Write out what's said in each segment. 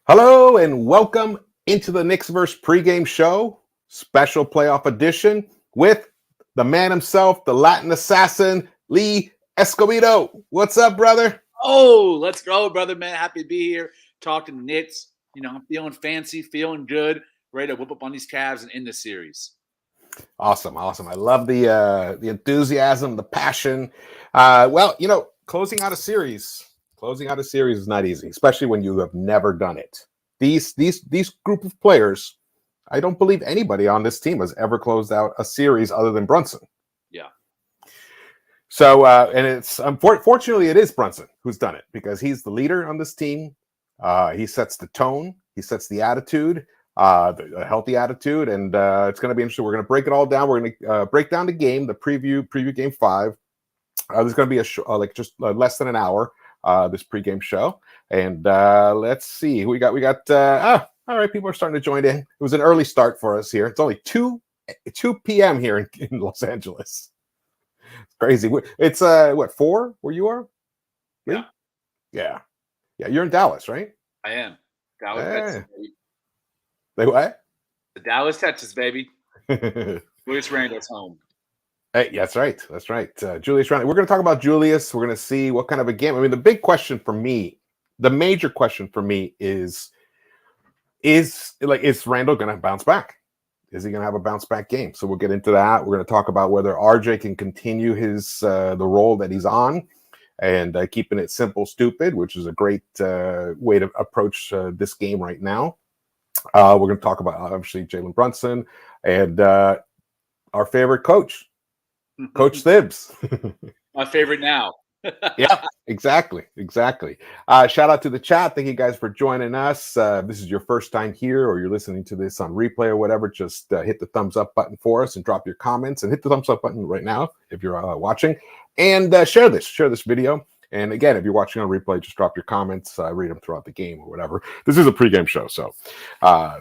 Hello and welcome into the Knicks-Verse Pregame Show, special playoff edition with the man himself, the Latin assassin, Lee Escobedo. What's up, brother? Oh, let's go, brother, man. Happy to be here. Talking Knicks. I'm feeling fancy, feeling good, ready to whip up on these Cavs and end the series. Awesome. I love the enthusiasm, the passion. Closing out a series is not easy, especially when you have never done it. These group of players, I don't believe anybody on this team has ever closed out a series other than Brunson. Yeah. So, and it's unfortunately it is Brunson who's done it because he's the leader on this team. He sets the tone, he sets the attitude, a healthy attitude, and it's going to be interesting. We're going to break it all down. We're going to break down the game, the preview game 5. There's going to be a less than an hour. This pregame show, and let's see who we got. All right, people are starting to join in. It was an early start for us here. It's only 2 p.m. here in Los Angeles. It's crazy. It's 4 where you are? Yeah. You're in Dallas, right? I am. Dallas, Texas, baby. They what? The Dallas, Texas, baby. Julius Randle's home. Hey, that's right. Julius Randle. We're going to talk about Julius. We're going to see what kind of a game. I mean, the big question for me, the major question for me is Randle going to bounce back? Is he going to have a bounce back game? So we'll get into that. We're going to talk about whether RJ can continue his the role that he's on and keeping it simple, stupid, which is a great way to approach this game right now. We're going to talk about obviously Jalen Brunson and our favorite coach. Coach Thibs. My favorite now. Yeah, exactly. Shout out to the chat. Thank you guys for joining us. This is your first time here or you're listening to this on replay or whatever, just hit the thumbs up button for us and drop your comments and hit the thumbs up button right now if you're watching and share this video. And again, if you're watching on replay, just drop your comments, read them throughout the game or whatever. This is a pregame show, so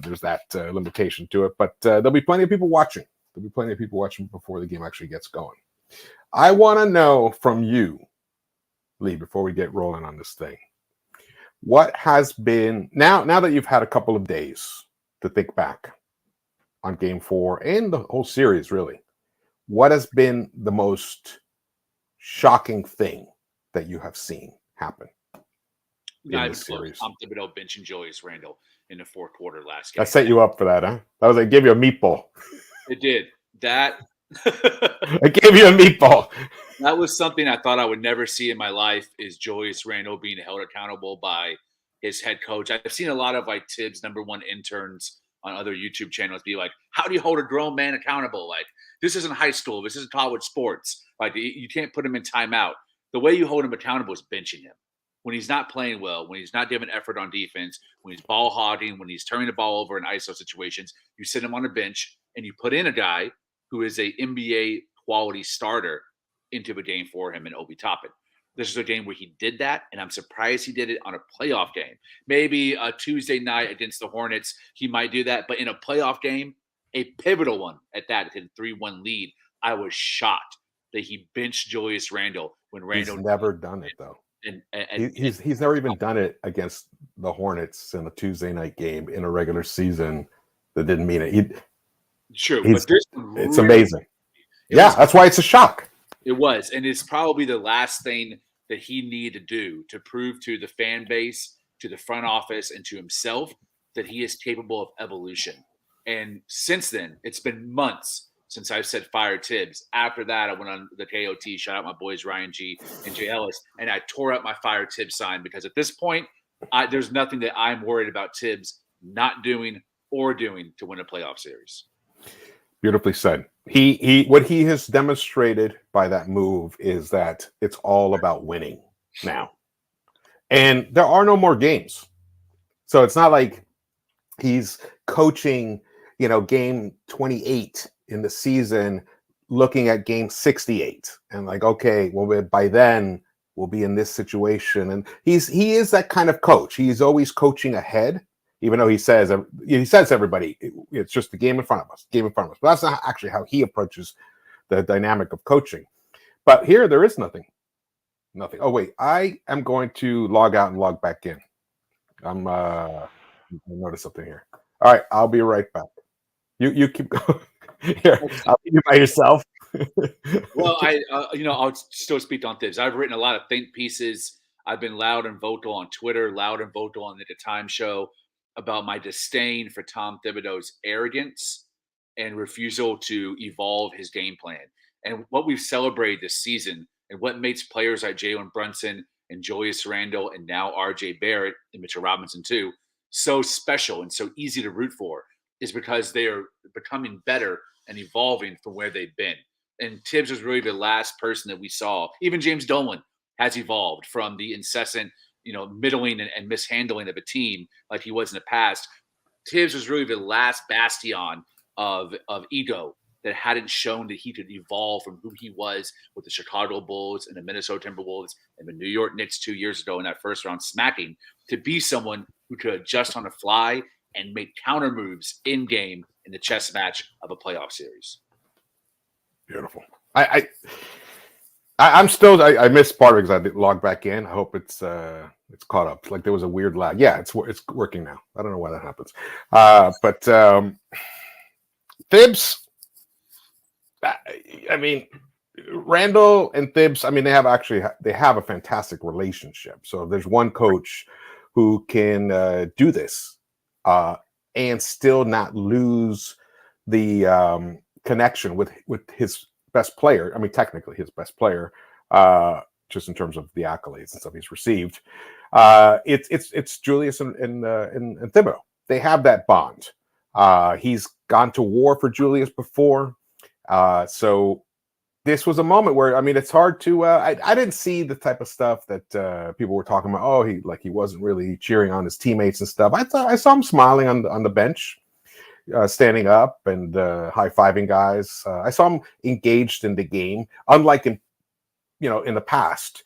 there's that limitation to it, but there'll be plenty of people watching. There'll be plenty of people watching before the game actually gets going. I want to know from you, Lee, before we get rolling on this thing, what has been, now that you've had a couple of days to think back on Game 4 and the whole series, really, what has been the most shocking thing that you have seen happen in this series? I'm Thibodeau benching Julius Randle in the fourth quarter last game. I set you up for that, huh? That was like, give you a meatball. It did. That I gave you a meatball. That was something I thought I would never see in my life, is Julius Randle being held accountable by his head coach. I've seen a lot of like Thibs #1 interns on other YouTube channels be like, how do you hold a grown man accountable? Like, this isn't high school. This isn't college sports. Like, you can't put him in timeout. The way you hold him accountable is benching him. When he's not playing well, when he's not giving effort on defense, when he's ball hogging, when he's turning the ball over in ISO situations, you sit him on a bench and you put in a guy who is a NBA quality starter into the game for him in Obi Toppin. This is a game where he did that, and I'm surprised he did it on a playoff game. Maybe a Tuesday night against the Hornets, he might do that, but in a playoff game, a pivotal one at that, a 3-1 lead, I was shocked that he benched Julius Randle when Randle... He's never done it, though. He's never even done it against the Hornets in a Tuesday night game in a regular season that didn't mean it. True, but it's amazing. That's why it's a shock. It was, and it's probably the last thing that he needed to do to prove to the fan base, to the front office, and to himself that he is capable of evolution. And since then, it's been months since I've said fire Thibs. After that, I went on the KOT, shout out my boys Ryan G and Jay Ellis, and I tore up my fire Thibs sign because at this point, there's nothing that I'm worried about Thibs not doing or doing to win a playoff series. Beautifully said. What he has demonstrated by that move is that it's all about winning now. And there are no more games. So it's not like he's coaching, game 28 in the season, looking at game 68 and like, okay, well, by then we'll be in this situation. And he is that kind of coach. He's always coaching ahead. Even though he says to everybody, it's just the game in front of us. But that's not actually how he approaches the dynamic of coaching. But here, there is nothing. Oh, wait. I am going to log out and log back in. I noticed something here. All right, I'll be right back. You keep going. Here, I'll leave you by yourself. Well, I'll still speak on Thibs. I've written a lot of think pieces. I've been loud and vocal on Twitter, loud and vocal on the Time Show about my disdain for Tom Thibodeau's arrogance and refusal to evolve his game plan. And what we've celebrated this season and what makes players like Jalen Brunson and Julius Randle and now RJ Barrett and Mitchell Robinson too so special and so easy to root for is because they are becoming better and evolving from where they've been. And Thibs was really the last person that we saw. Even James Dolan has evolved from the incessant, middling and mishandling of a team like he was in the past. Thibs was really the last bastion of ego that hadn't shown that he could evolve from who he was with the Chicago Bulls and the Minnesota Timberwolves and the New York Knicks 2 years ago in that first round smacking, to be someone who could adjust on the fly and make counter moves in game in the chess match of a playoff series. Beautiful. I'm still. I missed part of it because I didn't log back in. I hope it's caught up. Like there was a weird lag. Yeah, it's working now. I don't know why that happens. But Thibs. I mean, Randle and Thibs. I mean, they have a fantastic relationship. So if there's one coach who can do this and still not lose the connection with his best player. I mean, technically his best player, just in terms of the accolades and stuff he's received. It's Julius and Thibodeau. They have that bond. He's gone to war for Julius before. So this was a moment where, I mean, it's hard to, I didn't see the type of stuff that people were talking about. Oh, he wasn't really cheering on his teammates and stuff. I saw him smiling on the bench. Standing up and high-fiving guys. I saw him engaged in the game, unlike in the past.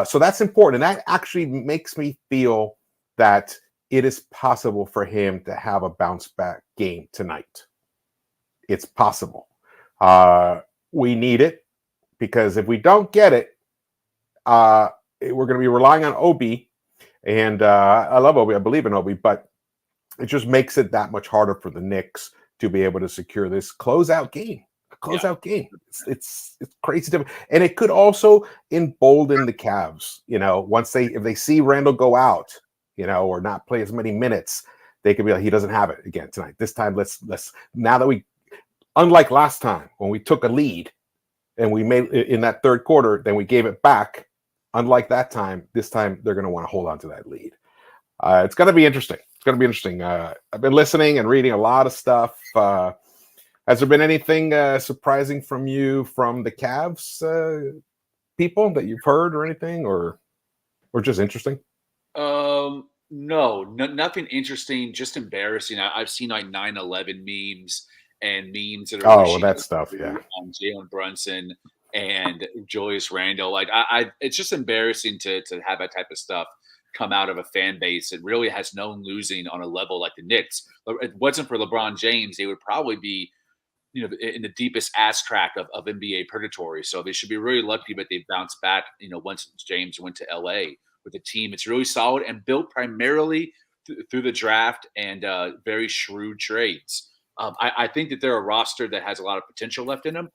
So that's important. And that actually makes me feel that it is possible for him to have a bounce-back game tonight. It's possible. We need it because if we don't get it, we're going to be relying on Obi. And I love Obi. I believe in Obi, but it just makes it that much harder for the Knicks to be able to secure this closeout game. Game. It's crazy different. And it could also embolden the Cavs. If they see Randle go out, or not play as many minutes, they could be like, he doesn't have it again tonight. This time, let's now that unlike last time when we took a lead and we made in that third quarter, then we gave it back. Unlike that time, this time they're going to want to hold on to that lead. It's going to be interesting. It's going to be interesting. I've been listening and reading a lot of stuff. Has there been anything surprising from you from the Cavs people that you've heard or anything, or just interesting? No, nothing interesting. Just embarrassing. I've seen like 9/11 memes and memes that are that stuff. Yeah, on Jalen Brunson and Julius Randle. Like it's just embarrassing to have that type of stuff come out of a fan base that really has known losing on a level like the Knicks. If it wasn't for LeBron James, they would probably be, in the deepest ass crack of NBA purgatory. So they should be really lucky that they bounced back, once James went to LA with a team. It's really solid and built primarily through the draft and very shrewd trades. I think that they're a roster that has a lot of potential left in them.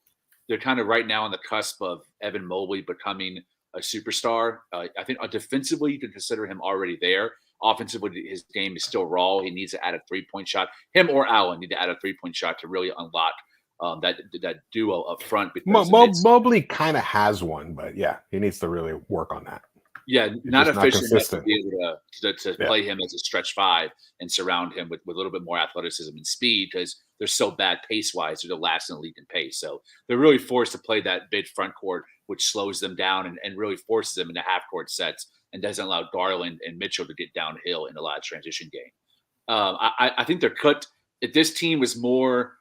They're kind of right now on the cusp of Evan Mobley becoming a superstar. I think defensively, you can consider him already there. Offensively, his game is still raw. He needs to add a three-point shot. Him or Allen need to add a three-point shot to really unlock that duo up front. Mobley kind of has one, but yeah, he needs to really work on that. Yeah, not efficient enough to be able to play him as a stretch five and surround him with a little bit more athleticism and speed because they're so bad pace-wise. They're the last in the league in pace. So they're really forced to play that big front court, which slows them down and really forces them into half-court sets and doesn't allow Garland and Mitchell to get downhill in a lot of transition game. I think they're cut. If this team was more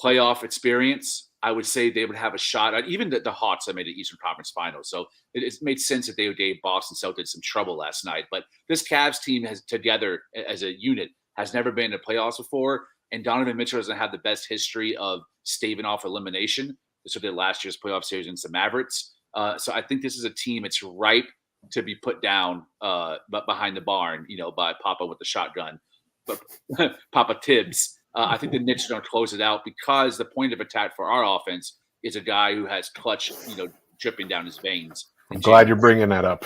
playoff experience, I would say they would have a shot at even the Hawks that made the Eastern Conference Finals. So it made sense that they gave Boston Celtics some trouble last night. But this Cavs team has together as a unit has never been in the playoffs before. And Donovan Mitchell doesn't have the best history of staving off elimination. This was their last year's playoff series against the Mavericks. So I think this is a team that's ripe to be put down but behind the barn, by Papa with the shotgun Papa Thibs. I think the Knicks are going to close it out because the point of attack for our offense is a guy who has clutch, dripping down his veins. I'm glad you're bringing that up.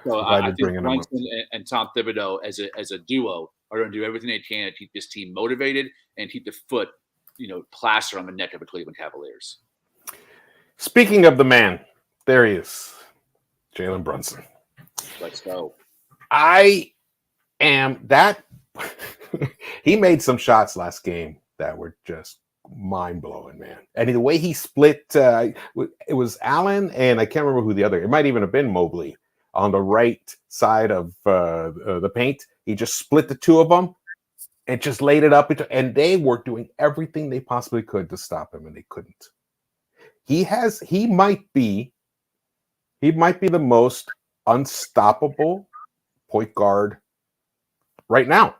So I think Brunson and Tom Thibodeau as a duo are going to do everything they can to keep this team motivated and keep the foot, plastered on the neck of the Cleveland Cavaliers. Speaking of the man, there he is, Jalen Brunson. Let's go. I am that. He made some shots last game that were just mind-blowing, man. And the way he split, it was Allen, and I can't remember who the other, it might even have been Mobley on the right side of the paint. He just split the two of them and just laid it up. And they were doing everything they possibly could to stop him, and they couldn't. He might be the most unstoppable point guard right now.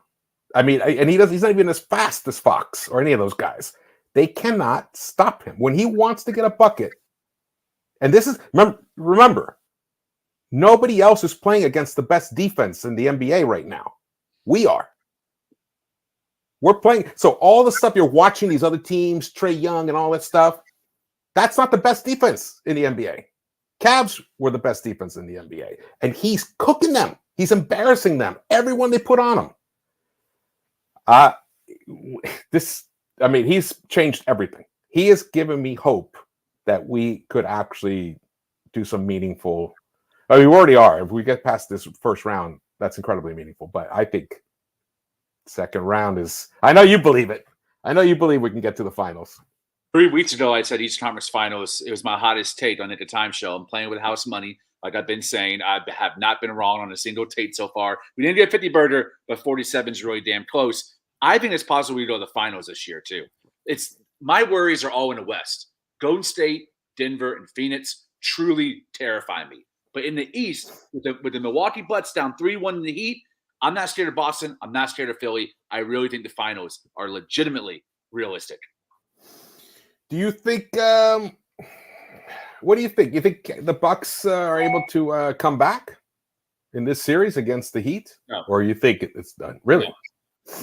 I mean, and he's not even as fast as Fox or any of those guys. They cannot stop him when he wants to get a bucket. And this is, remember, nobody else is playing against the best defense in the NBA right now. We are. We're playing. So all the stuff you're watching, these other teams, Trae Young and all that stuff, that's not the best defense in the NBA. Cavs were the best defense in the NBA. And he's cooking them. He's embarrassing them. Everyone they put on him. He's changed everything. He has given me hope that we could actually do some meaningful. We already are. If we get past this first round, that's incredibly meaningful. But I think second round is. I know you believe it. I know you believe we can get to the finals. 3 weeks ago, I said Eastern Conference Finals. It was my hottest take on Nick of Time show. I'm playing with house money. Like I've been saying, I have not been wrong on a single take so far. We didn't get 50 burger, but 47 is really damn close. I think it's possible we go to the finals this year too. It's my worries are all in the West. Golden State, Denver, and Phoenix truly terrify me. But in the East, with the Milwaukee Bucks down 3-1 in the Heat, I'm not scared of Boston. I'm not scared of Philly. I really think the finals are legitimately realistic. Do you think? What do you think? You think the Bucks are able to come back in this series against the Heat, or you think it's done? Really?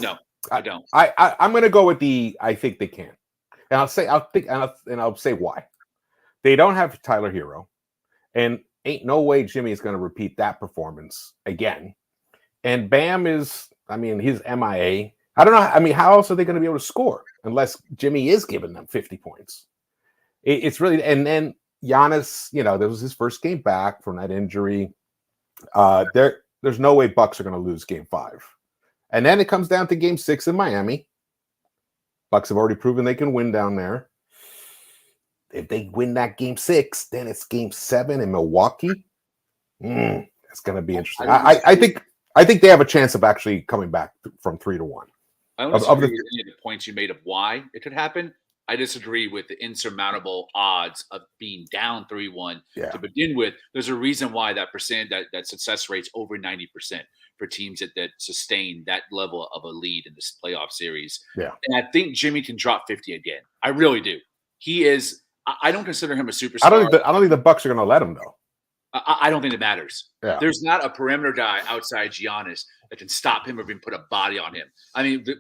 No, I don't. I'm going to go with I think they can, and I'll say why. They don't have Tyler Hero, and ain't no way Jimmy is going to repeat that performance again. And Bam is, he's MIA. I don't know. How else are they going to be able to score unless Jimmy is giving them 50 points? It's really, and then Giannis, this was his first game back from that injury. There's no way Bucks are going to lose game 5. And then it comes down to game 6 in Miami. Bucks have already proven they can win down there. If they win that game 6, then it's game 7 in Milwaukee. It's going to be interesting. I think they have a chance of actually coming back from 3-1. I don't disagree with any of the points you made of why it could happen. I disagree with the insurmountable odds of being down 3-1 to begin with. There's a reason why that success rate's over 90% for teams that sustain that level of a lead in this playoff series. Yeah. And I think Jimmy can drop 50 again. I really do. He is. I don't consider him a superstar. I don't think the Bucks are going to let him though. I don't think it matters. Yeah. There's not a perimeter guy outside Giannis that can stop him or even put a body on him.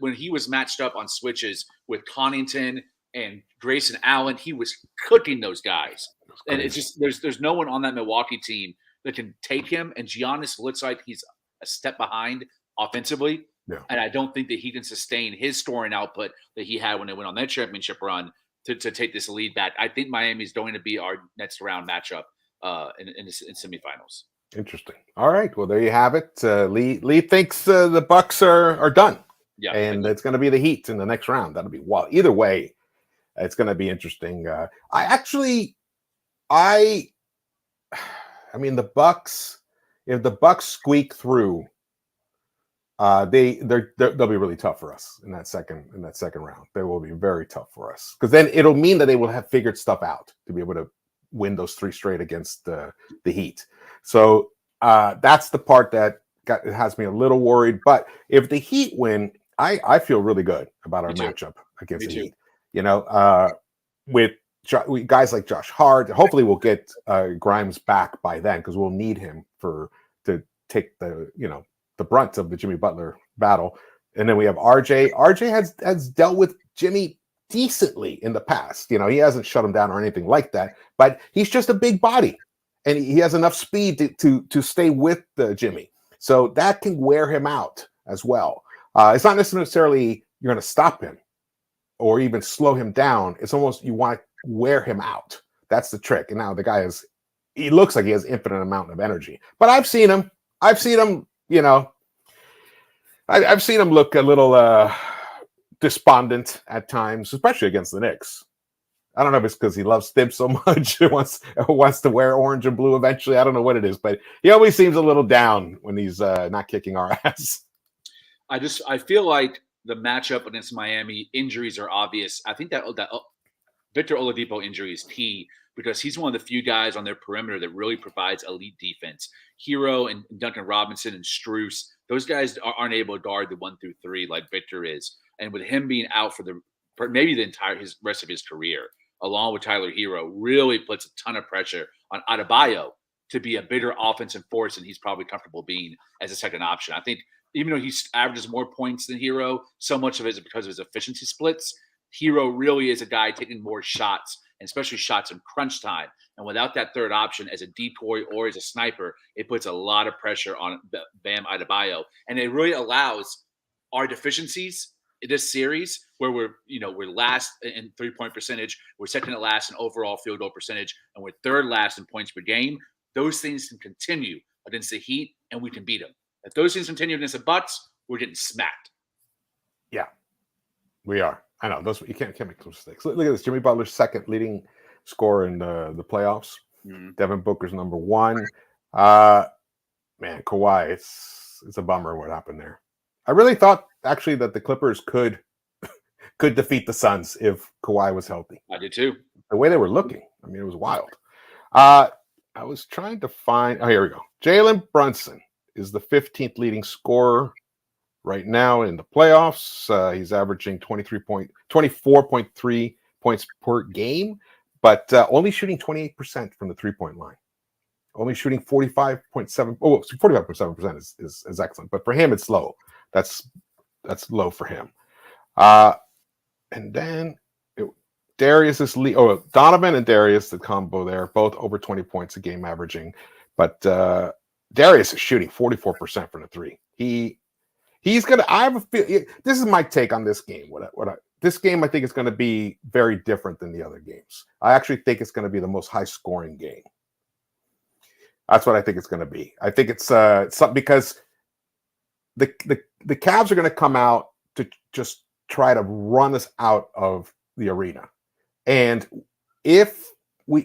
When he was matched up on switches with Connaughton and Grayson Allen, he was cooking those guys. And it's just there's no one on that Milwaukee team that can take him. And Giannis looks like he's a step behind offensively. Yeah. And I don't think that he can sustain his scoring output that he had when they went on their championship run to take this lead back. I think Miami's going to be our next round matchup in semifinals. Interesting. All right. Well, there you have it. Lee thinks the Bucks are done. Yeah. And it's going to be the Heat in the next round. That'll be either way. It's going to be interesting. The Bucks, if the Bucks squeak through, they'll be really tough for us in that second round. They will be very tough for us because then it'll mean that they will have figured stuff out to be able to win those 3 straight against the Heat. So that's the part that has me a little worried. But if the Heat win, I feel really good about our matchup against the Heat. With guys like Josh Hart, hopefully we'll get Grimes back by then because we'll need him to take the brunt of the Jimmy Butler battle. And then we have RJ. RJ has dealt with Jimmy decently in the past. He hasn't shut him down or anything like that, but he's just a big body, and he has enough speed to stay with Jimmy. So that can wear him out as well. It's not necessarily you're going to stop him or even slow him down. It's almost you want to wear him out. That's the trick. And now the guy he looks like he has infinite amount of energy. But I've seen him, I've seen him look a little despondent at times, especially against the Knicks. I don't know if it's because he loves Thibs so much and wants to wear orange and blue eventually. I don't know what it is, but he always seems a little down when he's not kicking our ass. I feel like the matchup against Miami, injuries are obvious. I think that Victor Oladipo injury is key because he's one of the few guys on their perimeter that really provides elite defense. Hero and Duncan Robinson and Strus, those guys aren't able to guard the 1 through 3 like Victor is. And with him being out for maybe the entire rest of his career, along with Tyler Hero, really puts a ton of pressure on Adebayo to be a bigger offensive force than he's probably comfortable being as a second option. I think even though he averages more points than Hero, so much of it is because of his efficiency splits. Hero really is a guy taking more shots, and especially shots in crunch time. And without that third option as a decoy or as a sniper, it puts a lot of pressure on Bam Adebayo. And it really allows our deficiencies in this series where we're last in 3-point percentage, we're second to last in overall field goal percentage, and we're third last in points per game. Those things can continue against the Heat, and we can beat them. If those things continue against the Bucks, we're getting smacked. Yeah, we are. I know those. You can't make those mistakes. Look at this. Jimmy Butler's second leading scorer in the playoffs. Mm-hmm. Devin Booker's number 1. Man, Kawhi, it's a bummer what happened there. I really thought actually that the Clippers could defeat the Suns if Kawhi was healthy. I did too. The way they were looking, I mean, it was wild. I was trying to find. Oh, here we go. Jalen Brunson is the 15th leading scorer right now in the playoffs. He's averaging 24.3 points per game, but only shooting 28% from the 3-point line. Only shooting 45.7. Oh, 45.7% is excellent, but for him it's low. That's low for him. And then Darius is Donovan and Darius, the combo there, both over 20 points a game averaging, but Darius is shooting 44% from the 3. He's gonna. I have a feel. This is my take on this game. This game I think is going to be very different than the other games. I actually think it's going to be the most high-scoring game. That's what I think it's going to be. I think it's because the Cavs are going to come out to just try to run us out of the arena, and if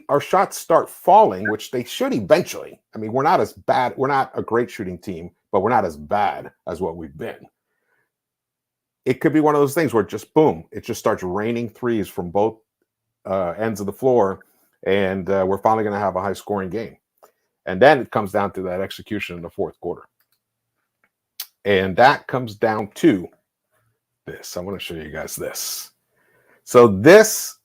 our shots start falling, which they should eventually. I mean, we're not as bad. We're not a great shooting team, but we're not as bad as what we've been. It could be one of those things where just boom, it just starts raining threes from both ends of the floor, and we're finally going to have a high-scoring game. And then it comes down to that execution in the fourth quarter. And that comes down to this. I want to show you guys this. So this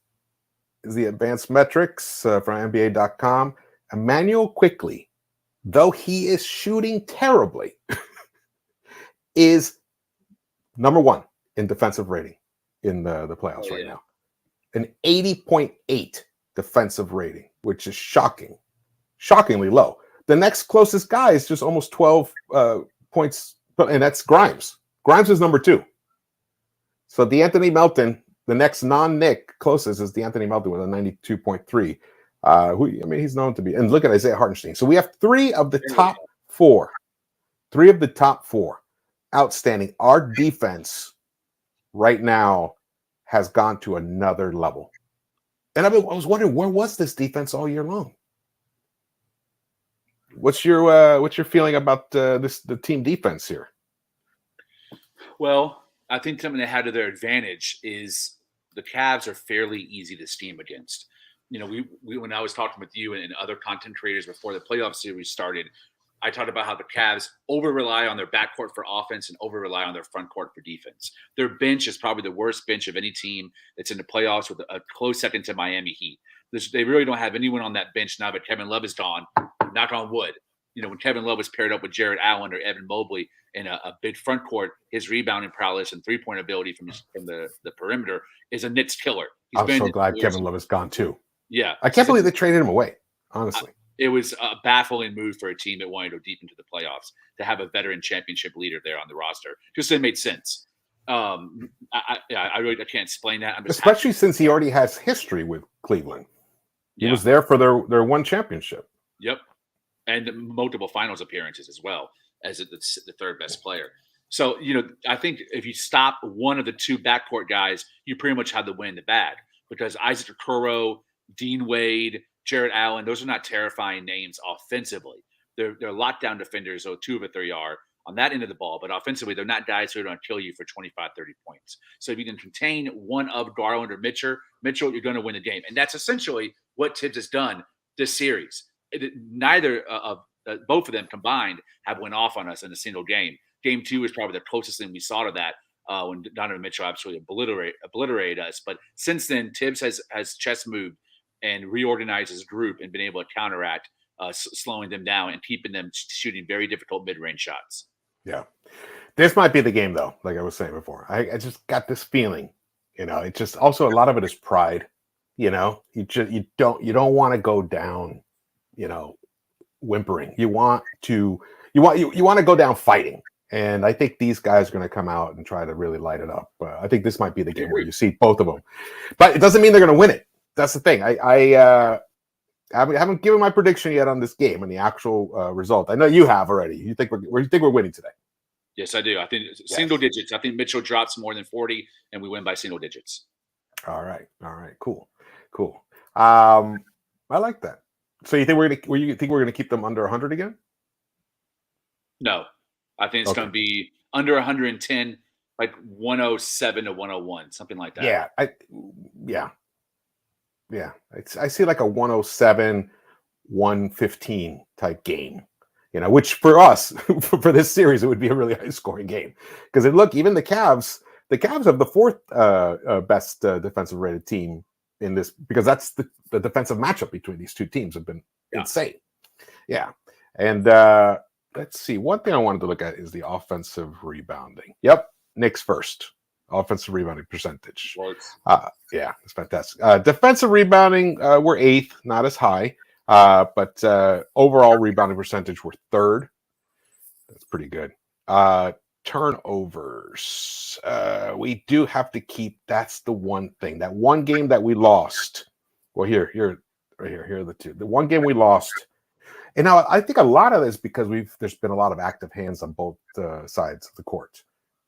is the advanced metrics from NBA.com. Immanuel Quickley, though he is shooting terribly, is number 1 in defensive rating in the playoffs right now. An 80.8 defensive rating, which is shockingly low. The next closest guy is just almost 12 points, and that's Grimes. Grimes is number 2. So DeAnthony Melton, the next non-Nick closest is DeAnthony Melton with a 92.3. He's known to be. And look at Isaiah Hartenstein. So we have 3 of the top 4. 3 of the top 4. Outstanding. Our defense right now has gone to another level. And I was wondering, where was this defense all year long? What's your feeling about the team defense here? Well, I think something they had to their advantage is the Cavs are fairly easy to scheme against. We when I was talking with you and other content creators before the playoff series started, I talked about how the Cavs over-rely on their backcourt for offense and over-rely on their front court for defense. Their bench is probably the worst bench of any team that's in the playoffs, with a close second to Miami Heat. They really don't have anyone on that bench now, but Kevin Love is gone. Knock on wood. when Kevin Love was paired up with Jared Allen or Evan Mobley in a big front court, his rebounding prowess and 3-point ability from the perimeter is a Knicks killer. I'm so glad Kevin Love is gone too. Yeah. I can't believe they traded him away, honestly. It was a baffling move for a team that wanted to go deep into the playoffs to have a veteran championship leader there on the roster. Just didn't make sense. I really can't explain that. Especially since he already has history with Cleveland. He was there for their one championship. Yep. And multiple finals appearances as well as the third best player. So, I think if you stop one of the two backcourt guys, you pretty much have the win in the bag, because Isaac Okoro, Dean Wade, Jared Allen, those are not terrifying names offensively. They're lockdown defenders, so 2 of the 3 are on that end of the ball. But offensively, they're not guys who are going to kill you for 25, 30 points. So if you can contain one of Garland or Mitchell, you're going to win the game. And that's essentially what Thibs has done this series. Both of them combined have went off on us in a single game. Game 2 is probably the closest thing we saw to that when Donovan Mitchell absolutely obliterated us. But since then, Thibs has chess moved and reorganized his group and been able to counteract, slowing them down and keeping them shooting very difficult mid-range shots. Yeah. This might be the game, though, like I was saying before. I just got this feeling, it's just also a lot of it is pride. You don't want to go down, whimpering. You want to go down fighting. And I think these guys are going to come out and try to really light it up. I think this might be the game where you see both of them. But it doesn't mean they're going to win it. That's the thing. I haven't given my prediction yet on this game and the actual result. I know you have already. You think we're winning today? Yes, I do. I think single digits. I think Mitchell drops more than 40, and we win by single digits. All right. Cool. I like that. So you think we're gonna keep them under 100 again? No, I think it's going to be under 110, like 107 to 101, something like that. Yeah. I see like a 107, 115 type game. Which for us, for this series, it would be a really high scoring game. Because even the Cavs have the 4th best defensive rated team in this, because that's the defensive matchup between these two teams have been insane. Yeah. And let's see. One thing I wanted to look at is the offensive rebounding. Yep. Knicks-Verse. Offensive rebounding percentage. Yeah, it's fantastic. Defensive rebounding, we're 8th, not as high. But overall rebounding percentage, we're 3rd. That's pretty good. Turnovers. We do have to keep. That's the one thing. That one game that we lost. Well, here, right here. Here are the two. The one game we lost. And now I think a lot of this because there's been a lot of active hands on both sides of the court.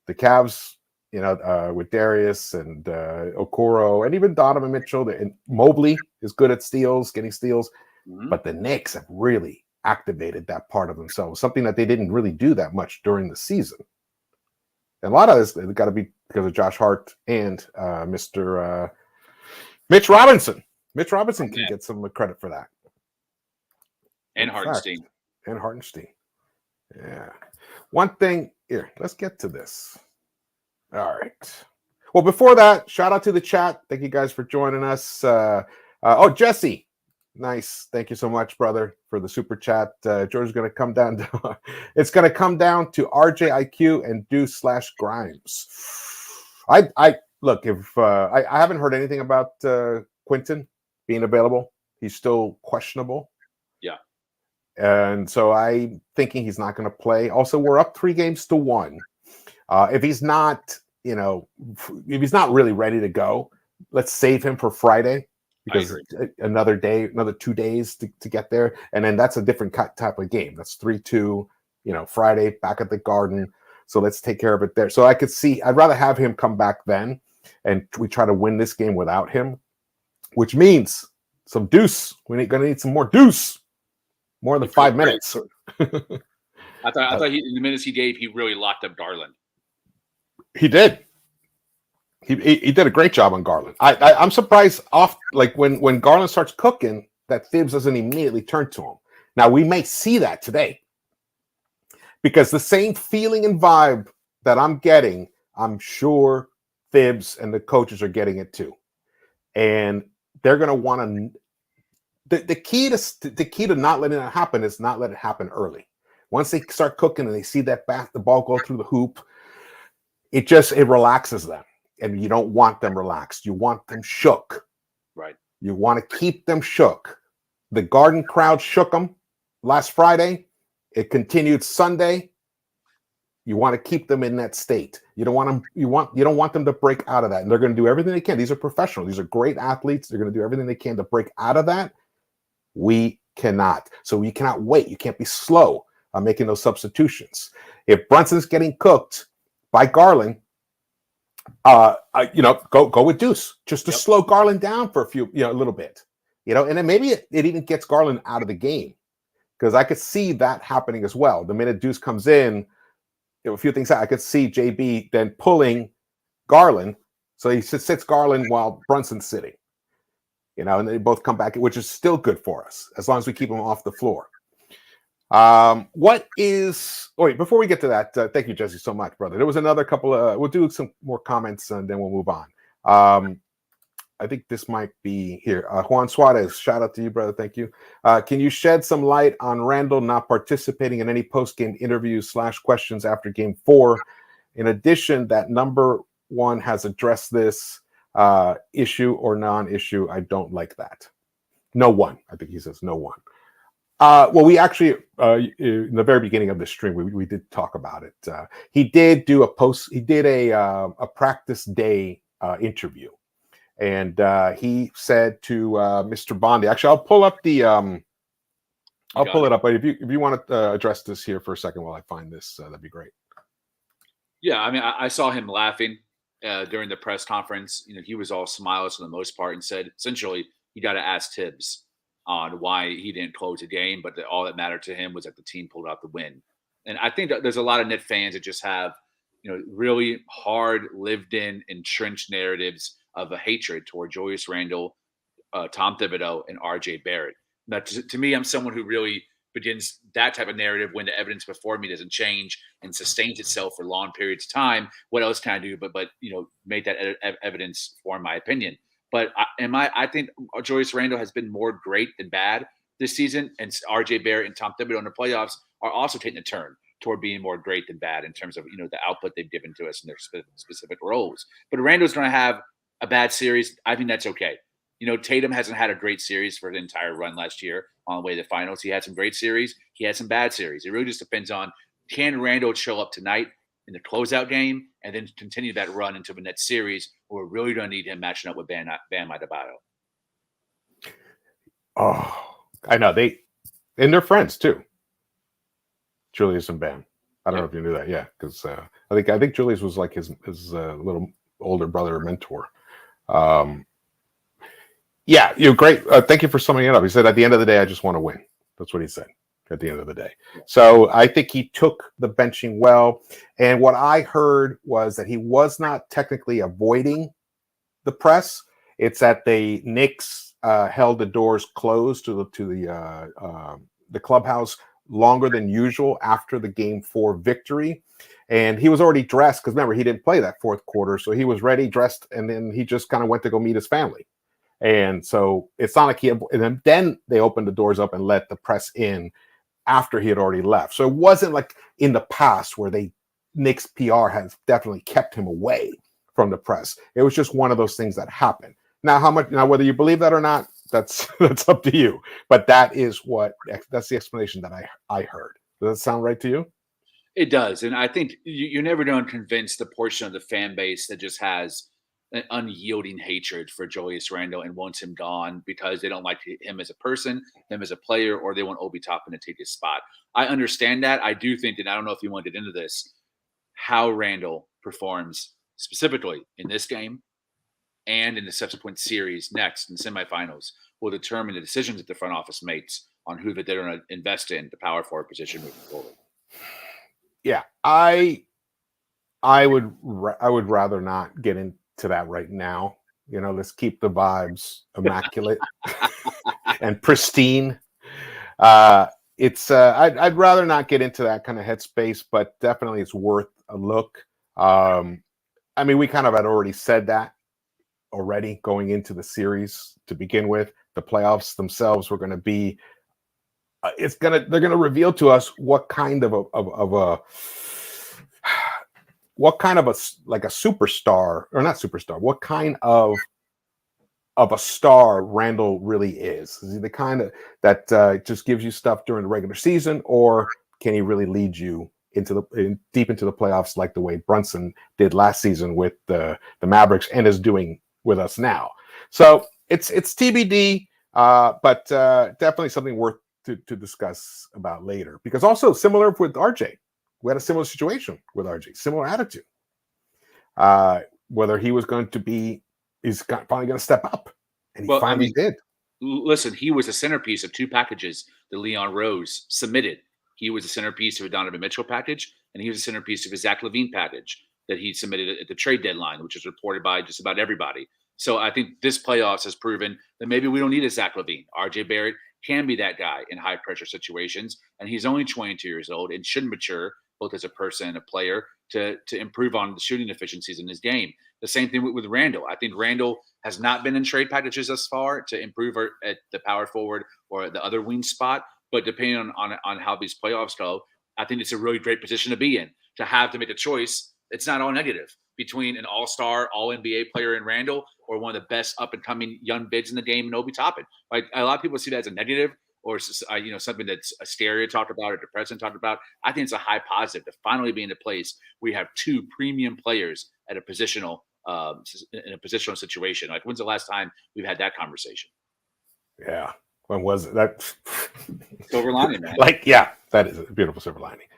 The Cavs, with Darius and Okoro and even Donovan Mitchell, and Mobley is good at steals, getting steals. Mm-hmm. But the Knicks have really activated that part of themselves, something that they didn't really do that much during the season. And a lot of this has got to be because of Josh Hart and Mr. Mitch Robinson. Mitch Robinson can get some credit for that. And Hartenstein. Yeah. One thing here, let's get to this. All right. Well, before that, shout out to the chat. Thank you guys for joining us. Jesse. Nice. Thank you so much, brother, for the super chat. George is going to come down. It's going to come down to RJIQ and Deuce/Grimes. I look, if I haven't heard anything about Quinton being available. He's still questionable. Yeah. And so I'm thinking he's not going to play. Also, we're up 3-1. If he's not, if he's not really ready to go, let's save him for Friday. Because another 2 days to get there. And then that's a different type of game. That's 3-2, Friday back at the Garden. So let's take care of it there. So I could see, I'd rather have him come back then and we try to win this game without him, which means some Deuce. We're going to need some more Deuce. More than 5 minutes. I thought in the minutes he gave, he really locked up Garland. He did. He did a great job on Garland. I'm surprised when Garland starts cooking that Thibs doesn't immediately turn to him. Now we may see that today because the same feeling and vibe that I'm getting, I'm sure Thibs and the coaches are getting it too, and they're going to want to the key to not letting it happen is not let it happen early. Once they start cooking and they see the ball go through the hoop, it relaxes them, and you don't want them relaxed. You want them shook. Right. You want to keep them shook. The Garden crowd shook them last Friday. It continued Sunday. You want to keep them in that state. You don't want them. You don't want them to break out of that. And they're going to do everything they can. These are professionals. These are great athletes. They're going to do everything they can to break out of that. We cannot. So we cannot wait. You can't be slow on making those substitutions. If Brunson's getting cooked by Garland, go with Deuce just to slow Garland down for a little bit, and then maybe it even gets Garland out of the game, because I could see that happening as well. The minute Deuce comes in, a few things. I could see JB then pulling Garland, so he sits Garland while Brunson's sitting, and they both come back, which is still good for us as long as we keep them off the floor. Before we get to that, thank you, Jesse, so much, brother. There was another couple we'll do some more comments and then we'll move on. I think this might be here. Juan Suarez, shout out to you, brother. Thank you. Can you shed some light on Randle not participating in any post-game interviews / questions after game 4? In addition, that number 1 has addressed this issue or non-issue. I don't like that. No one. I think he says no one. Well, we actually, in the very beginning of the stream, we did talk about it. He did do a practice day interview, and he said to Mr. Bondi. Actually, I'll pull up it up. But if you want to address this here for a second while I find this, that'd be great. Yeah, I mean, I saw him laughing during the press conference. He was all smiles for the most part, and said essentially, you got to ask Thibs on why he didn't close the game, but all that mattered to him was that the team pulled out the win. And I think that there's a lot of Knicks fans that just have, really hard, lived-in, entrenched narratives of a hatred toward Julius Randle, Tom Thibodeau, and R.J. Barrett. Now, to me, I'm someone who really begins that type of narrative when the evidence before me doesn't change and sustains itself for long periods of time. What else can I do but make that evidence form my opinion? But I think Julius Randle has been more great than bad this season, and R.J. Barrett and Tom Thibodeau in the playoffs are also taking a turn toward being more great than bad in terms of the output they've given to us in their specific roles. But Randle's going to have a bad series. I think that's okay. Tatum hasn't had a great series for the entire run last year on the way to the finals. He had some great series. He had some bad series. It really just depends on, can Randle show up tonight in the closeout game and then continue that run into the next series, where we're really going to need him matching up with Bam Adebayo. Oh, I know. They're friends too. Julius and Bam. I don't know if you knew that. Yeah, because I think Julius was like his little older brother or mentor. Yeah, you're great. Thank you for summing it up. He said, at the end of the day, I just want to win. That's what he said at the end of the day. So I think he took the benching well. And what I heard was that he was not technically avoiding the press. It's that the Knicks held the doors closed to the clubhouse longer than usual after the Game 4 victory. And he was already dressed, because remember, he didn't play that fourth quarter. So he was ready, dressed, and then he just kind of went to go meet his family. And so it's not like and then they opened the doors up and let the press in after he had already left. So it wasn't like in the past where Knicks PR has definitely kept him away from the press. It was just one of those things that happened. Now, whether you believe that or not, that's up to you. But that's the explanation that I heard. Does that sound right to you? It does. And I think you're never going to convince the portion of the fan base that just has an unyielding hatred for Julius Randle and wants him gone because they don't like him as a person, him as a player, or they want Obi Toppin to take his spot. I understand that. I do think that, I don't know if you want to get into this, how Randle performs specifically in this game and in the subsequent series next in semifinals will determine the decisions that the front office makes on who that they're going to invest in the power forward position moving forward. Yeah, I would rather not get into that right now. Let's keep the vibes immaculate and pristine. I'd rather not get into that kind of headspace, but definitely it's worth a look. We kind of had already said that already going into the series to begin with. The playoffs themselves were going to be. They're going to reveal to us what kind of a like a superstar, or not superstar. What kind of a star Randle really is. Is he the kind of that just gives you stuff during the regular season, or can he really lead you deep into the playoffs like the way Brunson did last season with the Mavericks and is doing with us now? So it's TBD, but definitely something worth to discuss about later, because also similar with RJ. We had a similar situation with RJ, similar attitude. Whether he was going to be, he's finally going to step up, and he finally did. Listen, he was a centerpiece of two packages that Leon Rose submitted. He was a centerpiece of a Donovan Mitchell package, and he was a centerpiece of a Zach LaVine package that he submitted at the trade deadline, which was reported by just about everybody. So I think this playoffs has proven that maybe we don't need a Zach LaVine. RJ Barrett can be that guy in high pressure situations, and he's only 22 years old and should mature both as a person and a player to improve on the shooting efficiencies in his game. The same thing with Randle. I think Randle has not been in trade packages thus far to improve at the power forward or the other wing spot. But depending on how these playoffs go, I think it's a really great position to be in, to have to make a choice. It's not all negative between an all-star, all-NBA player in Randle or one of the best up-and-coming young bigs in the game in Obi Toppin. Like, a lot of people see that as a negative or something that's a stereo talked about or depressing talked about. I think it's a high positive to finally be in a place where we have two premium players at a positional in a positional situation. Like, when's the last time we've had that conversation? Yeah. When was it? That silver lining, man. Like, yeah, that is a beautiful silver lining.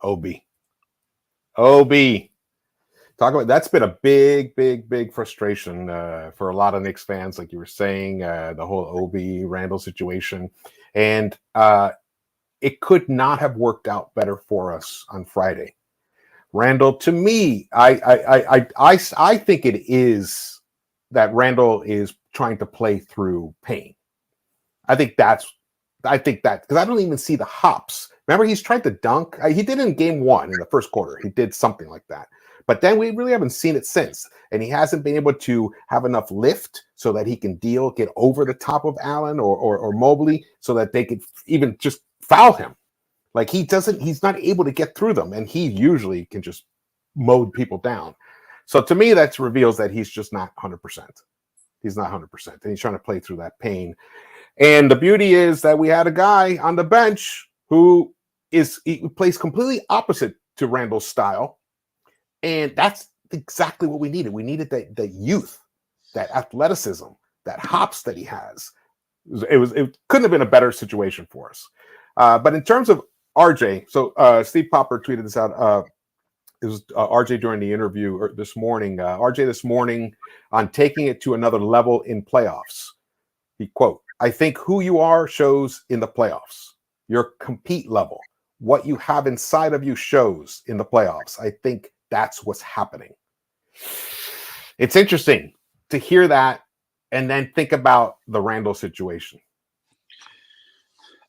Obi. Talk about that's been a big frustration for a lot of Knicks fans, like you were saying, the whole Obi Randle situation, and it could not have worked out better for us on Friday. Randle, to me, I think it is that Randle is trying to play through pain. I think that because I don't even see the hops. Remember, he's tried to dunk. He did in game one in the first quarter. He did something like that. But then we really haven't seen it since. And he hasn't been able to have enough lift so that he can get over the top of Allen or Mobley so that they could even just foul him. Like, he's not able to get through them. And he usually can just mow people down. So to me, that reveals that he's just not 100%. He's not 100%. And he's trying to play through that pain. And the beauty is that we had a guy on the bench who plays completely opposite to Randle's style. And that's exactly what we needed. We needed that youth, that athleticism, that hops that he has. It couldn't have been a better situation for us. But in terms of RJ, so Steve Popper tweeted this out. It was RJ during the interview this morning. RJ this morning on taking it to another level in playoffs. He quote, "I think who you are shows in the playoffs. Your compete level, what you have inside of you shows in the playoffs. I think that's what's happening." It's interesting to hear that and then think about the Randle situation.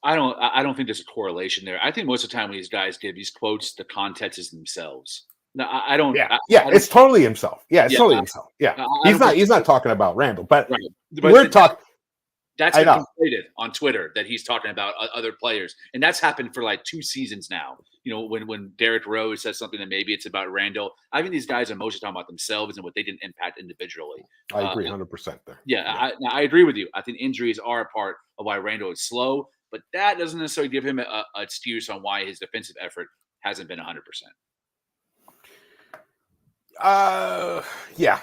I don't think there's a correlation there. I think most of the time when these guys give these quotes, the context is themselves. No, I don't. Yeah, it's totally himself. Yeah, it's totally himself. Yeah, he's not talking about Randle, but we're talking. That's been conflated on Twitter that he's talking about other players, and that's happened for like 2 seasons now. You know, when Derrick Rose says something that maybe it's about Randle, I think these guys are mostly talking about themselves and what they didn't impact individually. I agree 100% there. Yeah. I agree with you. I think injuries are a part of why Randle is slow, but that doesn't necessarily give him an excuse on why his defensive effort hasn't been 100%. Yeah.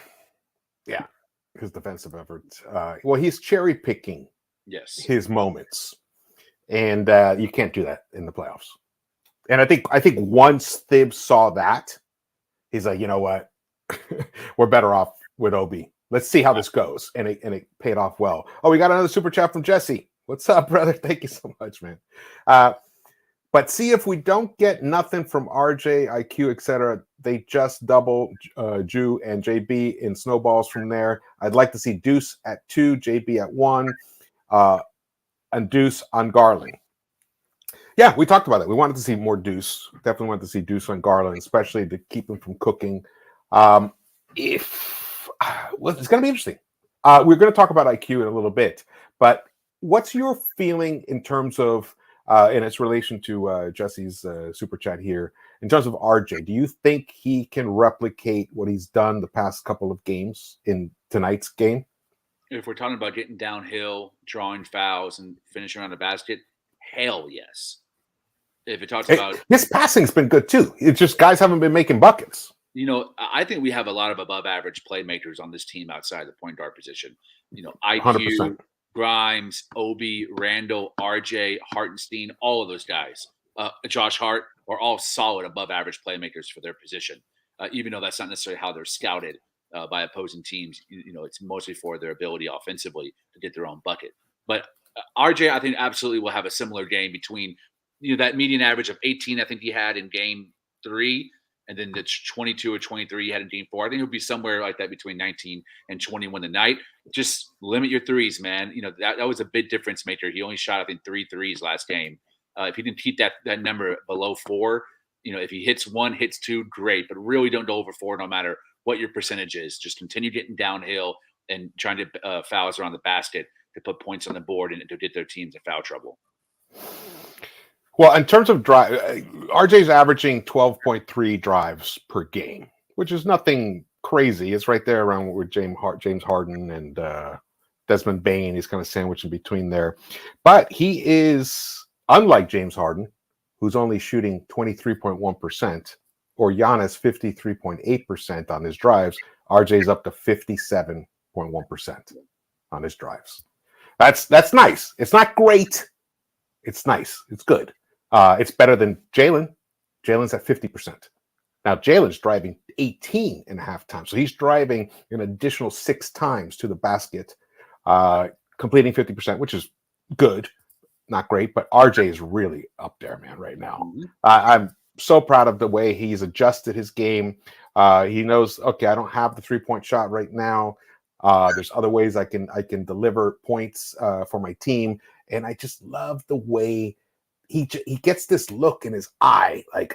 His defensive effort. Well, he's cherry picking his moments, and you can't do that in the playoffs. And I think once Thibs saw that, he's like, you know what, we're better off with Obi. Let's see how this goes, and it paid off well. Oh, we got another super chat from Jesse. What's up, brother? Thank you so much, man. But see, if we don't get nothing from RJ, IQ, etc., they just double Ju and JB in snowballs from there. I'd like to see Deuce at 2, JB at 1, and Deuce on Garland. Yeah, we talked about it. We wanted to see more Deuce. Definitely wanted to see Deuce on Garland, especially to keep him from cooking. If Well, it's going to be interesting. We're going to talk about IQ in a little bit, but what's your feeling in terms of, in its relation to Jesse's super chat here, in terms of RJ? Do you think he can replicate what he's done the past couple of games in tonight's game? If we're talking about getting downhill, drawing fouls, and finishing around the basket, hell yes. If it talks about His passing's been good too. It's just guys haven't been making buckets. I think we have a lot of above average playmakers on this team outside the point guard position. IQ, 100%. Grimes, Obi, Randle, RJ, Hartenstein, all of those guys, Josh Hart, are all solid above average playmakers for their position. Even though that's not necessarily how they're scouted by opposing teams, it's mostly for their ability offensively to get their own bucket. But RJ, I think, absolutely will have a similar game between that median average of 18. I think he had in game 3. And then the 22 or 23 he had in game 4. I think it would be somewhere like that between 19 and 21 tonight. Just limit your threes, man. That was a big difference maker. He only shot, I think, 3 threes last game. If he didn't keep that number below 4, if he hits 1, hits 2, great. But really don't go over 4 no matter what your percentage is. Just continue getting downhill and trying to fouls around the basket to put points on the board and to get their teams in foul trouble. Well, in terms of drive, RJ's averaging 12.3 drives per game, which is nothing crazy. It's right there around with James Harden and Desmond Bane. He's kind of sandwiched in between there. But he is, unlike James Harden, who's only shooting 23.1%, or Giannis 53.8% on his drives, RJ's up to 57.1% on his drives. That's nice. It's not great. It's nice. It's good. It's better than Jalen. Jalen's at 50%. Now, Jalen's driving 18 and a half times. So he's driving an additional 6 times to the basket, completing 50%, which is good. Not great, but RJ is really up there, man, right now. I'm so proud of the way he's adjusted his game. He knows, okay, I don't have the 3-point shot right now. There's other ways I can deliver points for my team. And I just love the way he gets this look in his eye, like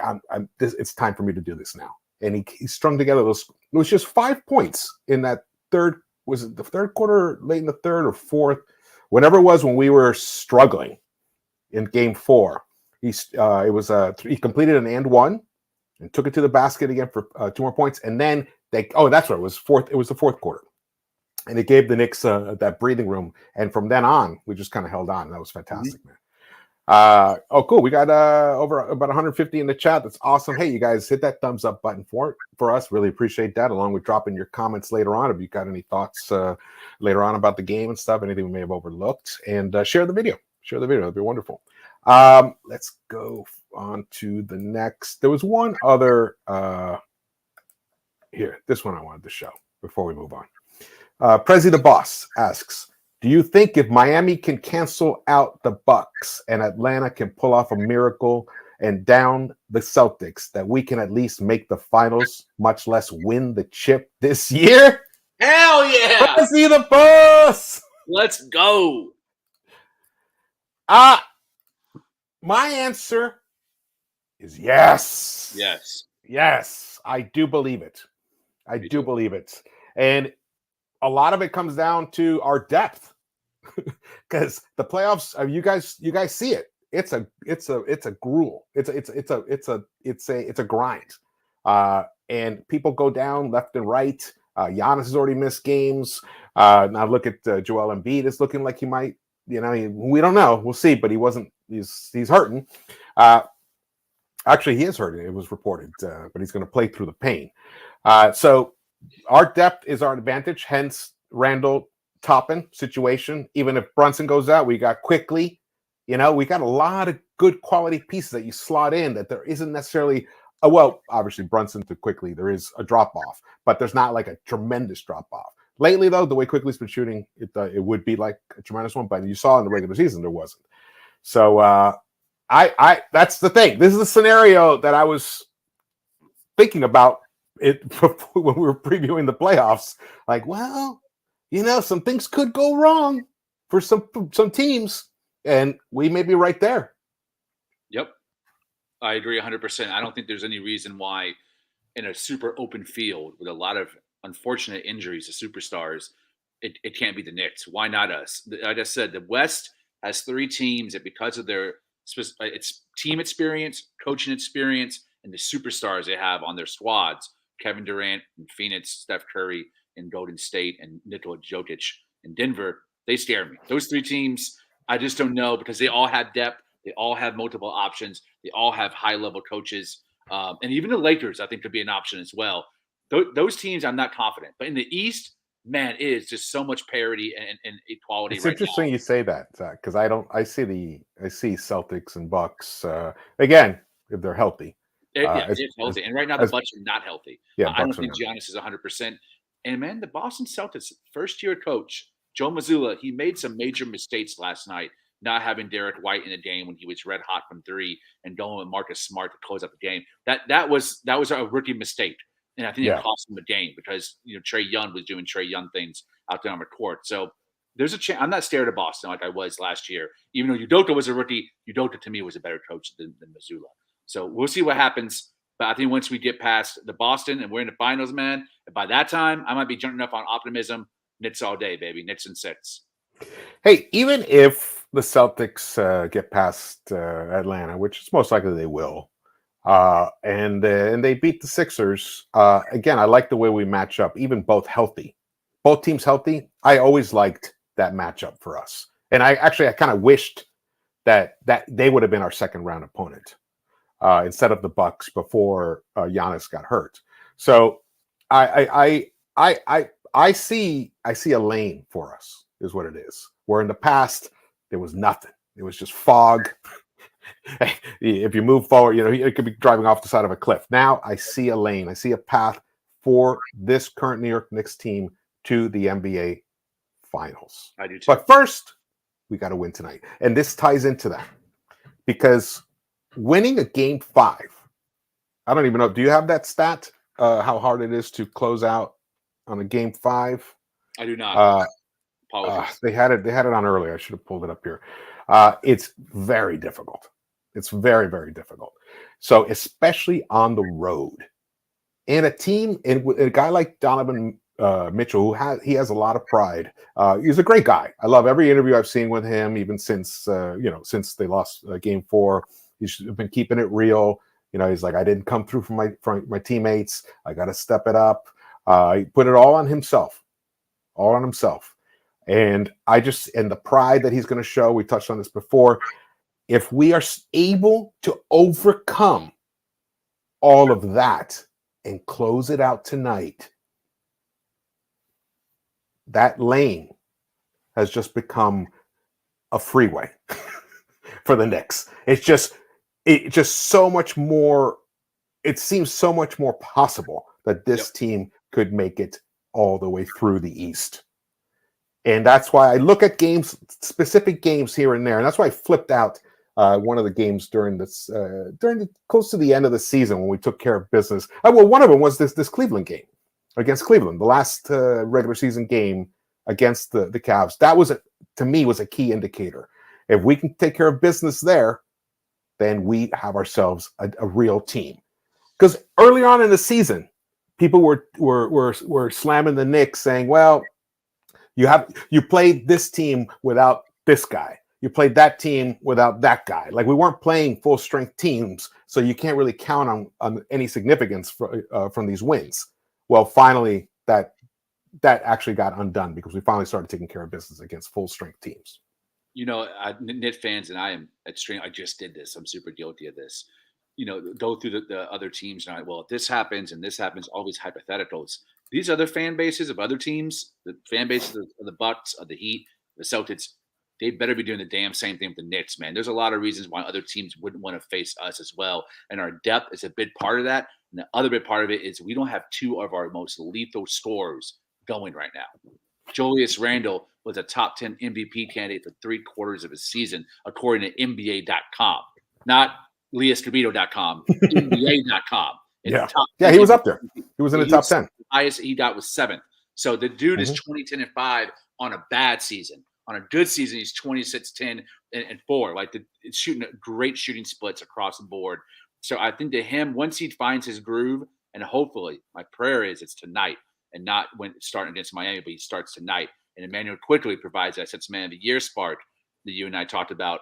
it's time for me to do this now. And he strung together those. It was just 5 points in that third. Was it the third quarter, late in the third or fourth, whenever it was when we were struggling in game 4? He completed an and one and took it to the basket again for 2 more points, and then that's what it was. It was the fourth quarter. And it gave the Knicks that breathing room. And from then on, we just kind of held on. That was fantastic, man. Cool. We got over about 150 in the chat. That's awesome. Hey, you guys, hit that thumbs up button for us. Really appreciate that, along with dropping your comments later on. If you got any thoughts later on about the game and stuff, anything we may have overlooked. And share the video. That'd be wonderful. Let's go on to the next. There was one other here. This one I wanted to show before we move on. Prezi the Boss asks, do you think if Miami can cancel out the Bucks and Atlanta can pull off a miracle and down the Celtics, that we can at least make the finals, much less win the chip this year? Hell yeah! Prezi the Boss! Let's go. My answer is yes. Yes, I do believe it. And a lot of it comes down to our depth, because the playoffs. You guys see it. It's a gruel. It's a grind. And people go down left and right. Giannis has already missed games. Now look at Joel Embiid. It's looking like he might. We don't know. We'll see. But he wasn't. He's hurting. Actually, he is hurting. It was reported, but he's going to play through the pain. So. Our depth is our advantage, hence Randle Toppin situation. Even if Brunson goes out, we got Quickley. We got a lot of good quality pieces that you slot in that there isn't necessarily obviously Brunson to Quickley, there is a drop-off, but there's not like a tremendous drop-off. Lately, though, the way Quickley's been shooting, it would be like a tremendous one, but you saw in the regular season there wasn't. So I that's the thing. This is a scenario that I was thinking about it when we were previewing the playoffs. Like, some things could go wrong for some teams, and we may be right there. Yep, I agree 100%. I don't think there's any reason why, in a super open field with a lot of unfortunate injuries to superstars, it can't be the Knicks. Why not us? Like I said, the West has 3 teams that, because of their it's team experience, coaching experience, and the superstars they have on their squads, Kevin Durant in Phoenix, Steph Curry in Golden State, and Nikola Jokic in Denver, they scare me. Those 3 teams, I just don't know, because they all have depth. They all have multiple options. They all have high-level coaches. And even the Lakers, I think, could be an option as well. Those teams, I'm not confident. But in the East, man, it is just so much parity and equality It's right interesting now. you say that, Zach, because I see Celtics and Bucks again if they're healthy. It's healthy. And right now, the Bucks are not healthy. Yeah, I don't Bucks are think not. Giannis is 100%. And, man, the Boston Celtics first-year coach, Joe Mazzulla, he made some major mistakes last night, not having Derek White in the game when he was red hot from 3 and going with Marcus Smart to close up the game. That was a rookie mistake. And I think it Yeah. cost him the game because, Trae Young was doing Trae Young things out there on the court. So there's a chance. I'm not scared of Boston like I was last year. Even though Udoka was a rookie, Udoka to me was a better coach than Mazzulla. So we'll see what happens. But I think once we get past the Boston and we're in the finals, man, by that time, I might be jumping up on optimism. Knicks all day, baby. Knicks and 6. Hey, even if the Celtics get past Atlanta, which is most likely they will, and they beat the Sixers, again, I like the way we match up, even both teams healthy. I always liked that matchup for us. And I kind of wished that they would have been our second round opponent instead of the Bucks before Giannis got hurt. So I see a lane for us, is what it is. Where in the past there was nothing. It was just fog. If you move forward, it could be driving off the side of a cliff. Now I see a lane. I see a path for this current New York Knicks team to the NBA Finals. I do too. But first, we got to win tonight. And this ties into that. Because winning a game 5, I don't even know. Do you have that stat? How hard it is to close out on a game 5? I do not. They had it on earlier. I should have pulled it up here. It's very difficult. It's very, very difficult. So especially on the road, and a guy like Donovan Mitchell, who has a lot of pride. He's a great guy. I love every interview I've seen with him, even since they lost game 4. He's been keeping it real. He's like, I didn't come through for my teammates. I got to step it up. He put it all on himself. And the pride that he's going to show, we touched on this before. If we are able to overcome all of that and close it out tonight, that lane has just become a freeway for the Knicks. It's just so much more. It seems so much more possible that this team could make it all the way through the East. And that's why I look at specific games here and there. And that's why I flipped out one of the games during close to the end of the season when we took care of business. One of them was this Cleveland game against Cleveland, the last regular season game against the Cavs. That to me was a key indicator. If we can take care of business there, then we have ourselves a real team. Because early on in the season, people were slamming the Knicks, saying, "Well, you played this team without this guy. You played that team without that guy. Like, we weren't playing full strength teams, so you can't really count on any significance from these wins." Well, finally, that actually got undone because we finally started taking care of business against full strength teams. Knit fans, and I am extreme. I just did this. I'm super guilty of this. Go through the other teams and if this happens and this happens, all these hypotheticals. These other fan bases of other teams, the fan bases of the Bucks, of the Heat, the Celtics, they better be doing the damn same thing with the Knicks, man. There's a lot of reasons why other teams wouldn't want to face us as well. And our depth is a big part of that. And the other big part of it is we don't have 2 of our most lethal scorers going right now. Julius Randle was a top 10 MVP candidate for 3/4 of his season, according to NBA.com, not LeeEscobedo.com, NBA.com. Yeah, he was up there. He was in the top 10. The highest he got was 7th. So the dude is 20-10-5 on a bad season. On a good season, he's 26-10-4. Like, it's shooting great shooting splits across the board. So I think to him, once he finds his groove, and hopefully, my prayer is it's tonight, and not when starting against Miami, but he starts tonight. And Immanuel Quickley provides that Sixth Man of the Year spark that you and I talked about.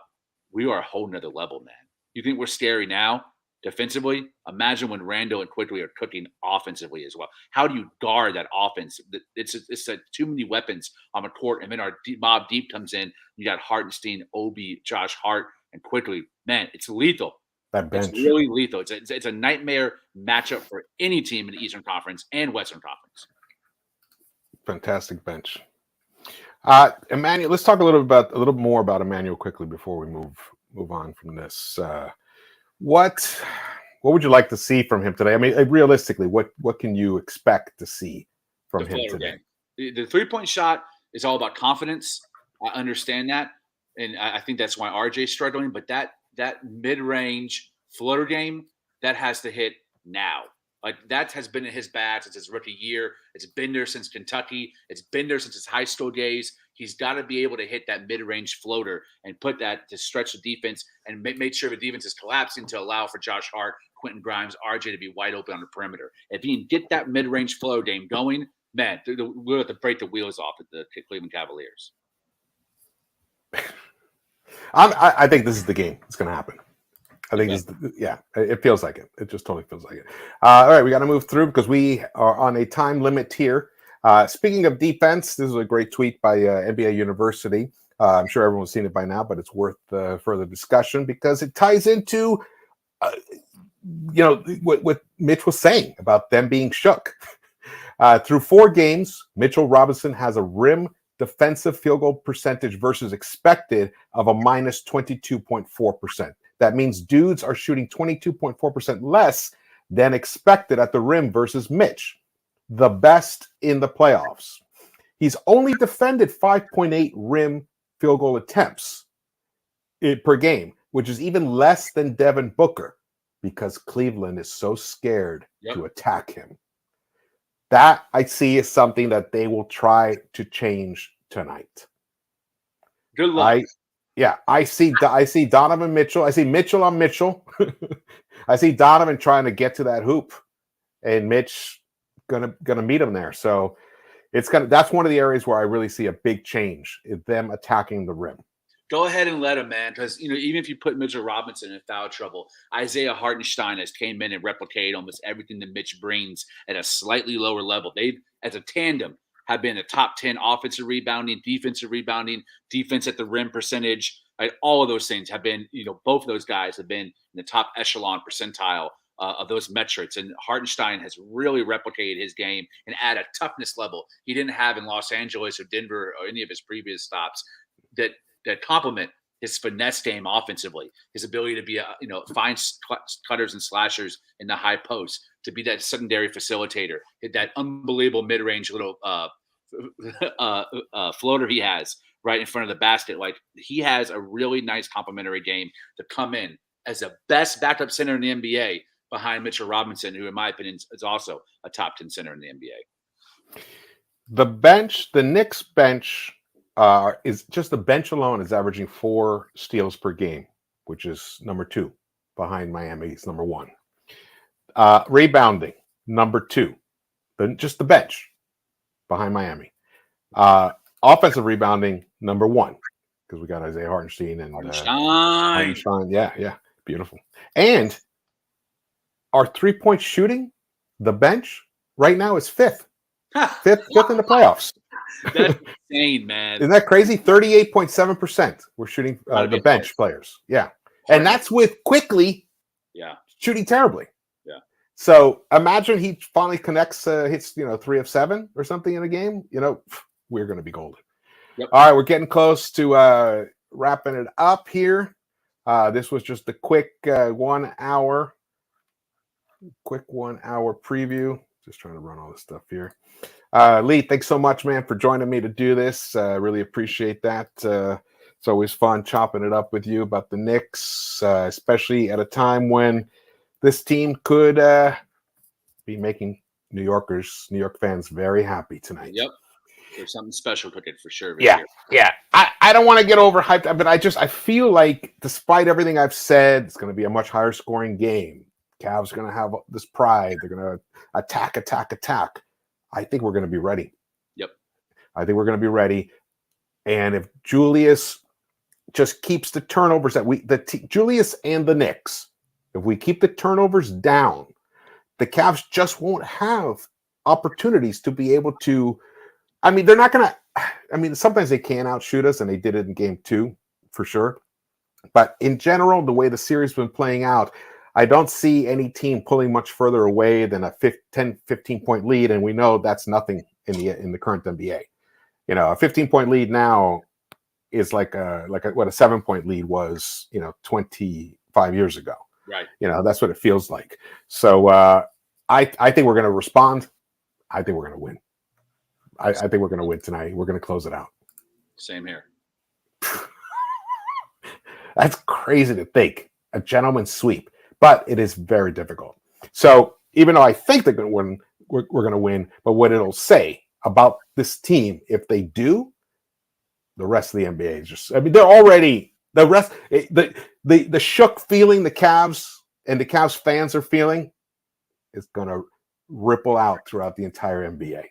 We are a whole nother level, man. You think we're scary now defensively? Imagine when Randle and Quickley are cooking offensively as well. How do you guard that offense? It's too many weapons on the court. And then our Bob Deep comes in. You got Hartenstein, Obi, Josh Hart, and Quickley. Man, it's lethal. That bench. It's really lethal. It's a nightmare matchup for any team in the Eastern Conference and Western Conference. Fantastic bench. Immanuel, let's talk a little more about Immanuel Quickley before we move on from this. What would you like to see from him today? I mean, realistically, what can you expect to see from him today? The 3-point shot is all about confidence. I understand that, and I think that's why RJ's struggling. But that mid-range floater game, that has to hit now. Like, that has been in his bag since his rookie year. It's been there since Kentucky. It's been there since his high school days. He's got to be able to hit that mid-range floater and put that to stretch the defense and make sure the defense is collapsing to allow for Josh Hart, Quentin Grimes, RJ to be wide open on the perimeter. If he can get that mid-range flow game going, man, we'll have to break the wheels off at the Cleveland Cavaliers. I think this is the game. It's going to happen. I think it feels like it. It just totally feels like it. All right, we got to move through because we are on a time limit here. Speaking of defense, this is a great tweet by NBA University. I'm sure everyone's seen it by now, but it's worth further discussion because it ties into, what Mitch was saying about them being shook. Through 4 games, Mitchell Robinson has a rim defensive field goal percentage versus expected of a minus 22.4%. That means dudes are shooting 22.4% less than expected at the rim versus Mitch, the best in the playoffs. He's only defended 5.8 rim field goal attempts per game, which is even less than Devin Booker because Cleveland is so scared to attack him. That I see is something that they will try to change tonight. Good luck. I see Donovan Mitchell. I see Mitchell on Mitchell. I see Donovan trying to get to that hoop, and Mitch gonna meet him there. So that's one of the areas where I really see a big change is them attacking the rim. Go ahead and let him, man, because even if you put Mitchell Robinson in foul trouble, Isaiah Hartenstein has came in and replicated almost everything that Mitch brings at a slightly lower level. They, as a tandem, have been a top 10 offensive rebounding, defense at the rim percentage. Right? All of those things have been, both of those guys have been in the top echelon percentile of those metrics. And Hartenstein has really replicated his game and add a toughness level he didn't have in Los Angeles or Denver or any of his previous stops that complement his finesse game offensively, his ability to be find cutters and slashers in the high post, to be that secondary facilitator, hit that unbelievable mid-range little floater he has right in front of the basket. Like, he has a really nice complementary game to come in as the best backup center in the NBA behind Mitchell Robinson, who in my opinion is also a top 10 center in the NBA. The Knicks bench is just the bench alone is averaging 4 steals per game, which is number 2 behind Miami's number 1. Rebounding, number 2. Just the bench behind Miami. Offensive rebounding, number 1, because we got Isaiah Hartenstein and Hartenstein. Yeah, beautiful. And our 3-point shooting, the bench right now is 5th. Fifth in the playoffs. That's insane, man. Isn't that crazy? 38.7% we're shooting the bench players. Yeah. And that's with Quickley shooting terribly. Yeah. So imagine he finally connects, hits 3 of 7 or something in a game. We're going to be golden. Yep. All right, we're getting close to wrapping it up here. This was just a quick 1 hour preview. Just trying to run all this stuff here. Lee, thanks so much, man, for joining me to do this. Really appreciate that. It's always fun chopping it up with you about the Knicks, especially at a time when this team could be making New York fans very happy tonight. Yep. There's something special cooking for sure. Yeah. I don't want to get overhyped, but I feel like despite everything I've said, it's going to be a much higher scoring game. Cavs are going to have this pride. They're going to attack. I think we're going to be ready. Yep. I think we're going to be ready. And if Julius just keeps the turnovers Julius and the Knicks, if we keep the turnovers down, the Cavs just won't have opportunities to be able to. I mean, they're not going to. I mean, sometimes they can outshoot us, and they did it in game 2 for sure. But in general, the way the series has been playing out, I don't see any team pulling much further away than a 10, 15-point lead, and we know that's nothing in the current NBA. You know, a 15-point lead now is like what a 7-point lead was, 25 years ago. Right. You know, that's what it feels like. So I think we're going to respond. I think we're going to win. I think we're going to win tonight. We're going to close it out. Same here. That's crazy to think. A gentleman's sweep. But it is very difficult. So even though I think they're going to win, we're going to win. But what it'll say about this team, if they do, the rest of the NBA is just, I mean, they're already, the rest, the shook feeling the Cavs and the Cavs fans are feeling is going to ripple out throughout the entire NBA.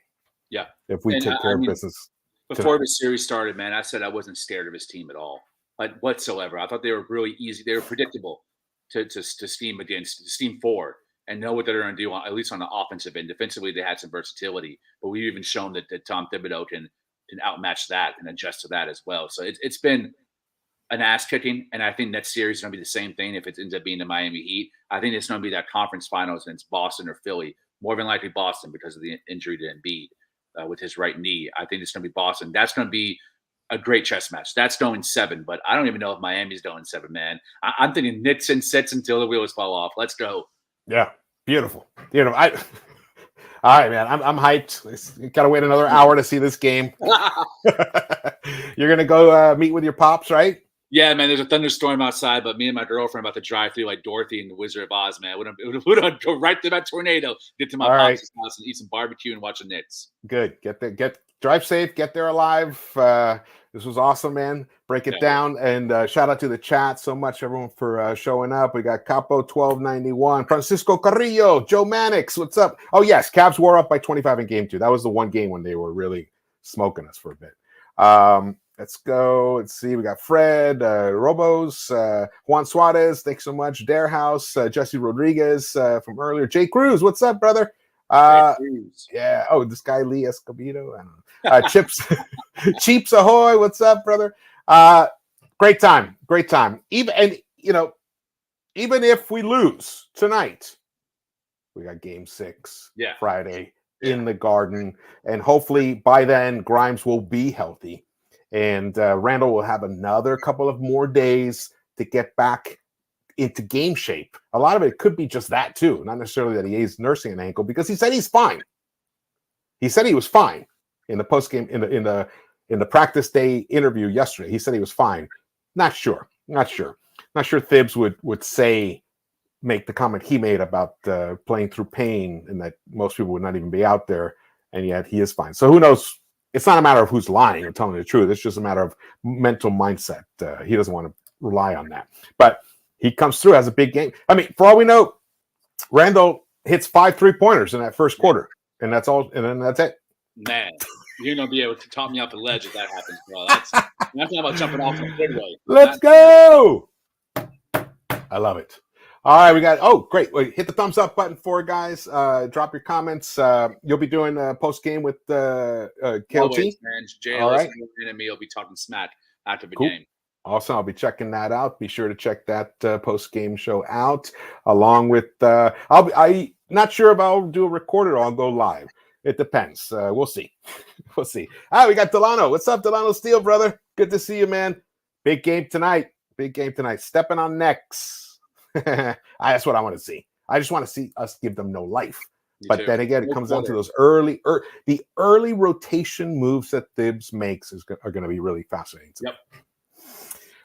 Yeah. If we take care of business. Before the series started, man, I said I wasn't scared of his team at all, like whatsoever. I thought they were really easy. They were predictable to scheme forward and know what they're going to do, at least on the offensive end. Defensively, they had some versatility, but we've even shown that Tom Thibodeau can outmatch that and adjust to that as well. So it's been an ass kicking, and I think that series is going to be the same thing if it ends up being the Miami Heat. I think it's going to be that conference finals, and it's Boston or Philly. More than likely Boston because of the injury to Embiid with his right knee. I think it's going to be Boston. That's going to be a great chess match. That's going 7, but I don't even know if Miami's going 7, man. I'm thinking Knicks and sets until the wheels fall off. Let's go. Yeah, beautiful. All right, man. I'm hyped. Got to wait another hour to see this game. You're gonna go meet with your pops, right? Yeah, man. There's a thunderstorm outside, but me and my girlfriend about to drive through like Dorothy and the Wizard of Oz, man. Would go right through that tornado, get to my pops' house, and eat some barbecue and watch the Knicks. Good. Drive safe. Get there alive. This was awesome, man. Break it down. And shout out to the chat so much, everyone, for showing up. We got Capo 1291, Francisco Carrillo, Joe Mannix. What's up? Oh, yes. Cavs were up by 25 in game 2. That was the one game when they were really smoking us for a bit. Let's go. Let's see. We got Fred, Robos, Juan Suarez. Thanks so much. Dare House, Jesse Rodriguez from earlier. Jay Cruz. What's up, brother? Yeah. Oh, this guy Lee Escobedo. I don't know. Chips, Cheaps Ahoy. What's up, brother? Great time. Even if we lose tonight, we got game 6 Friday in the Garden, and hopefully by then Grimes will be healthy, and Randle will have another couple of more days to get back into game shape. A lot of it could be just that too, not necessarily that he is nursing an ankle, because he said he's fine. He said he was fine in the post game in the practice day interview yesterday. He said he was fine. Not sure Thibs would make the comment he made about playing through pain and that most people would not even be out there, and yet he is fine. So who knows? It's not a matter of who's lying or telling the truth. It's just a matter of mental mindset. He doesn't want to rely on that, but he comes through, has a big game. I mean, for all we know, Randle hits 5 3-pointers in that first quarter, and that's all. And then that's it. Man, you're gonna be able to talk me off the ledge if that happens, bro. That's talking about jumping off the fairway. Let's go! I love it. All right, we got. Oh, great! Wait, hit the thumbs up button for it, guys. Drop your comments. You'll be doing a post game with KLT. Always, man. JL and me will be talking smack after the game. Awesome. I'll be checking that out. Be sure to check that post-game show out, along with I'm not sure if I'll do a recorded or I'll go live. It depends. We'll see. We'll see. All right, we got Delano. What's up, Delano Steele, brother? Good to see you, man. Big game tonight. Stepping on necks. That's what I want to see. I just want to see us give them no life. But then again, it comes down to those early rotation moves that Thibs makes are going to be really fascinating. Yep.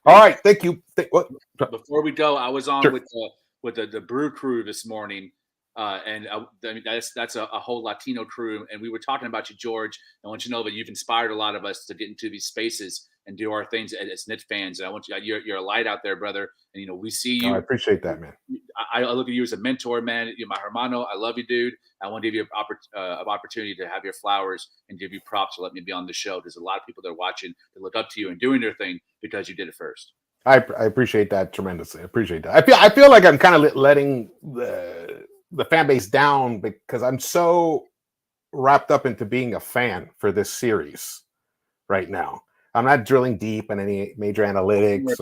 All right, thank you. Before we go, I was on with the Brew crew this morning, and I mean that's a whole Latino crew, and we were talking about you, George. I want you to know that you've inspired a lot of us to get into these spaces and do our things as Knicks fans. And I want you're a light out there, brother. And we see you. I appreciate that, man. I look at you as a mentor, man. You're my hermano. I love you, dude. I want to give you an opportunity to have your flowers and give you props to let me be on the show. There's a lot of people that are watching that look up to you and doing their thing because you did it first. I appreciate that tremendously. I appreciate that. I feel like I'm kind of letting the fan base down because I'm so wrapped up into being a fan for this series right now. I'm not drilling deep in any major analytics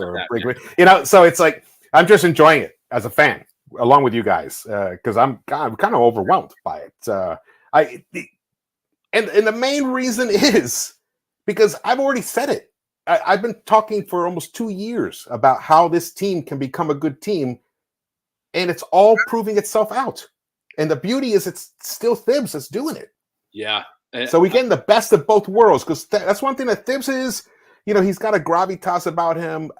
so it's like I'm just enjoying it as a fan along with you guys because I'm kind of overwhelmed by it. And the main reason is because I've already said it. I've been talking for almost 2 years about how this team can become a good team, and it's all proving itself out. And the beauty is it's still Thibs that's doing it. Yeah. So we're getting the best of both worlds because that's one thing that Thibs is. He's got a gravitas about him.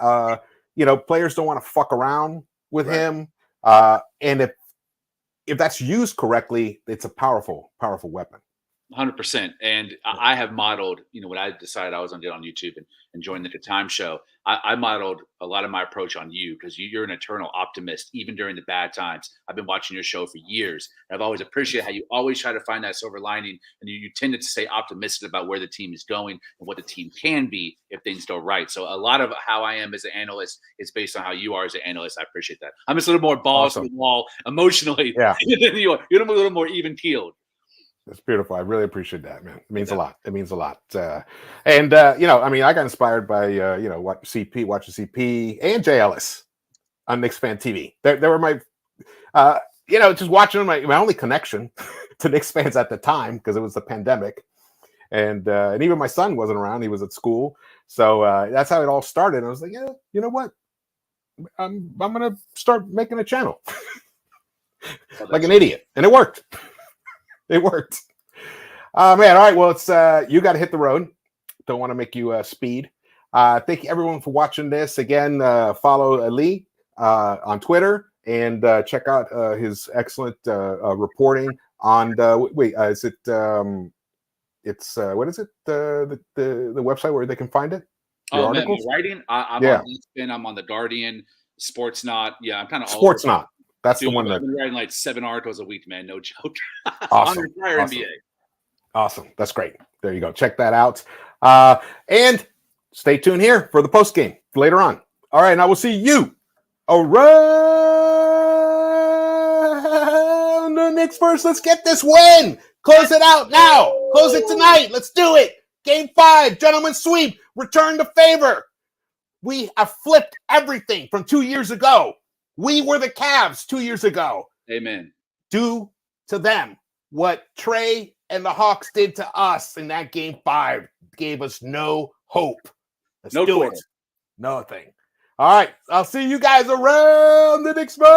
Players don't want to fuck around with him. And if that's used correctly, it's a powerful, powerful weapon. 100%. And I have modeled, when I decided I was going to get on YouTube and join the Time Show, I modeled a lot of my approach on you because you're an eternal optimist, even during the bad times. I've been watching your show for years. And I've always appreciated how you always try to find that silver lining. And you tended to stay optimistic about where the team is going and what the team can be if things go right. So a lot of how I am as an analyst is based on how you are as an analyst. I appreciate that. I'm just a little more balls to the wall emotionally than you are. You're a little more even keeled. That's beautiful. I really appreciate that, man. It means a lot. It means a lot. I got inspired by, watching CP and Jay Ellis on Knicks Fan TV. They were my, just watching them, my only connection to Knicks fans at the time because it was the pandemic. And even my son wasn't around. He was at school. So that's how it all started. I was like, yeah, you know what? I'm going to start making a channel like an idiot. And it worked. It worked. Man, all right. Well, it's you got to hit the road. Don't want to make you speed. Thank you, everyone, for watching this. Again, follow Lee on Twitter and check out his excellent reporting on is it? It's what is it? The website where they can find it. Your articles? Man, writing. I'm on LinkedIn. I'm on the Guardian, Sportsnaut. Yeah, I'm kind of Sportsnaut. That's the one I've been writing like 7 articles a week, man. No joke. Awesome. NBA. Awesome. That's great. There you go. Check that out. And stay tuned here for the post game later on. All right. And I will see you around the Knicks-Verse. Let's get this win. Close it out now. Close it tonight. Let's do it. Game 5, gentlemen sweep. Return the favor. We have flipped everything from 2 years ago. We were the Cavs 2 years ago. Amen. Do to them what Trey and the Hawks did to us in that game 5. Gave us no hope. Let's do it. No thing. All right. I'll see you guys around the Knicks-Verse.